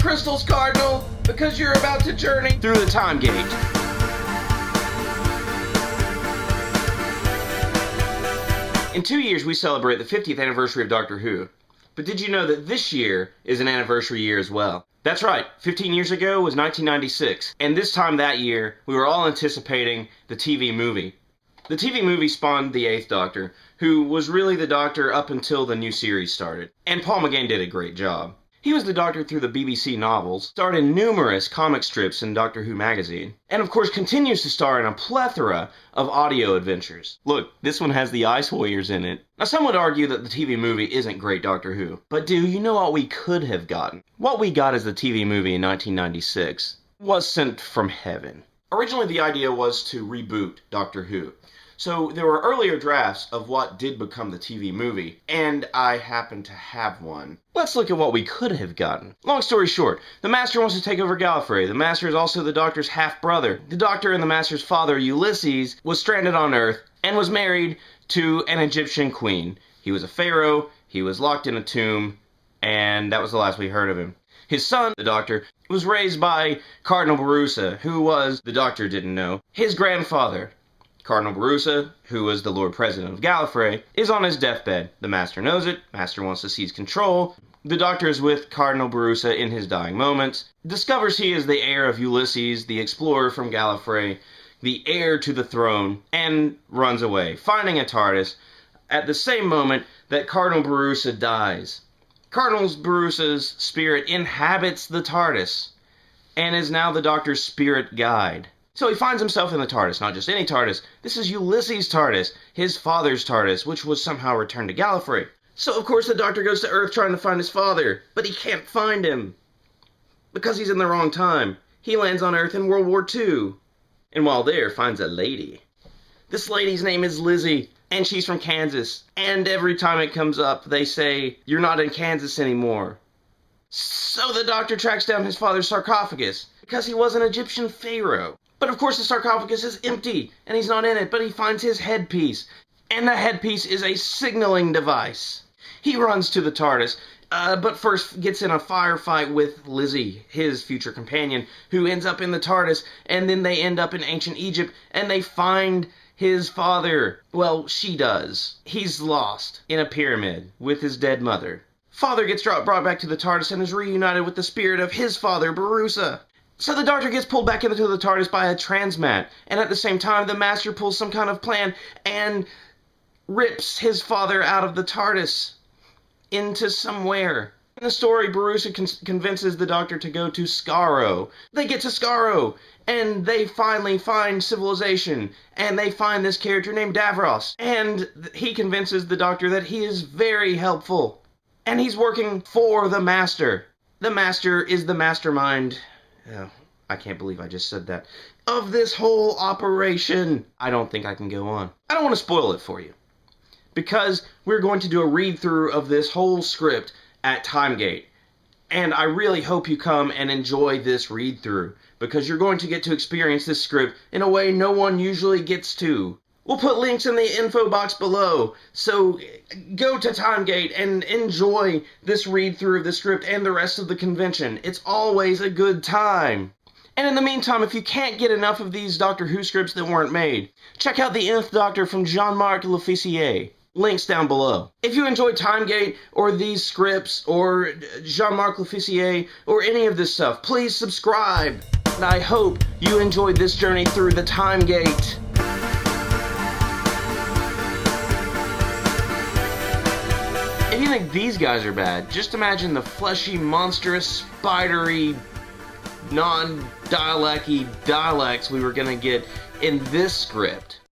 crystals, Cardinal, because you're about to journey through the time gate. In 2 years, we celebrate the 50th anniversary of Doctor Who. But did you know that this year is an anniversary year as well? That's right, 15 years ago was 1996, and this time that year, we were all anticipating the TV movie. The TV movie spawned the 8th Doctor, who was really the Doctor up until the new series started. And Paul McGann did a great job. He was the Doctor through the BBC novels, starred in numerous comic strips in Doctor Who magazine, and of course continues to star in a plethora of audio adventures. Look, this one has the Ice Warriors in it. Now some would argue that the TV movie isn't great Doctor Who, but do you know what we could have gotten? What we got as the TV movie in 1996 was sent from heaven. Originally the idea was to reboot Doctor Who. So there were earlier drafts of what did become the TV movie, and I happen to have one. Let's look at what we could have gotten. Long story short, the Master wants to take over Gallifrey. The Master is also the Doctor's half-brother. The Doctor and the Master's father, Ulysses, was stranded on Earth and was married to an Egyptian queen. He was a pharaoh, he was locked in a tomb, and that was the last we heard of him. His son, the Doctor, was raised by Cardinal Barusa, who was, the Doctor didn't know, his grandfather. Cardinal Barusa, who was the Lord President of Gallifrey, is on his deathbed. The Master knows it. Master wants to seize control. The Doctor is with Cardinal Barusa in his dying moments. Discovers he is the heir of Ulysses, the explorer from Gallifrey, the heir to the throne, and runs away, finding a TARDIS at the same moment that Cardinal Barusa dies. Cardinal Barusa's spirit inhabits the TARDIS and is now the Doctor's spirit guide. So he finds himself in the TARDIS, not just any TARDIS. This is Ulysses' TARDIS, his father's TARDIS, which was somehow returned to Gallifrey. So of course the Doctor goes to Earth trying to find his father, but he can't find him. Because he's in the wrong time. He lands on Earth in World War II. And while there, finds a lady. This lady's name is Lizzie, and she's from Kansas. And every time it comes up, they say, "You're not in Kansas anymore." So the Doctor tracks down his father's sarcophagus, because he was an Egyptian pharaoh. But of course the sarcophagus is empty, and he's not in it, but he finds his headpiece. And the headpiece is a signaling device. He runs to the TARDIS, but first gets in a firefight with Lizzie, his future companion, who ends up in the TARDIS, and then they end up in ancient Egypt, and they find his father. Well, she does. He's lost in a pyramid with his dead mother. Father gets brought back to the TARDIS and is reunited with the spirit of his father, Barusa. So the Doctor gets pulled back into the TARDIS by a transmat, and at the same time the Master pulls some kind of plan and rips his father out of the TARDIS into somewhere. In the story, Barusa convinces the Doctor to go to Skaro. They get to Skaro, and they finally find civilization, and they find this character named Davros, and he convinces the Doctor that he is very helpful, and he's working for the Master. The Master is the mastermind. Oh, I can't believe I just said that. Of this whole operation. I don't think I can go on. I don't want to spoil it for you, because we're going to do a read-through of this whole script at Timegate. And I really hope you come and enjoy this read-through, because you're going to get to experience this script in a way no one usually gets to. We'll put links in the info box below, so go to Timegate and enjoy this read-through of the script and the rest of the convention. It's always a good time. And in the meantime, if you can't get enough of these Doctor Who scripts that weren't made, check out The Nth Doctor from Jean-Marc Lofficier. Links down below. If you enjoyed Timegate, or these scripts, or Jean-Marc Lofficier, or any of this stuff, please subscribe. And I hope you enjoyed this journey through the Timegate. If you think these guys are bad, just imagine the fleshy, monstrous, spidery, non-dialect-y dialects we were gonna get in this script.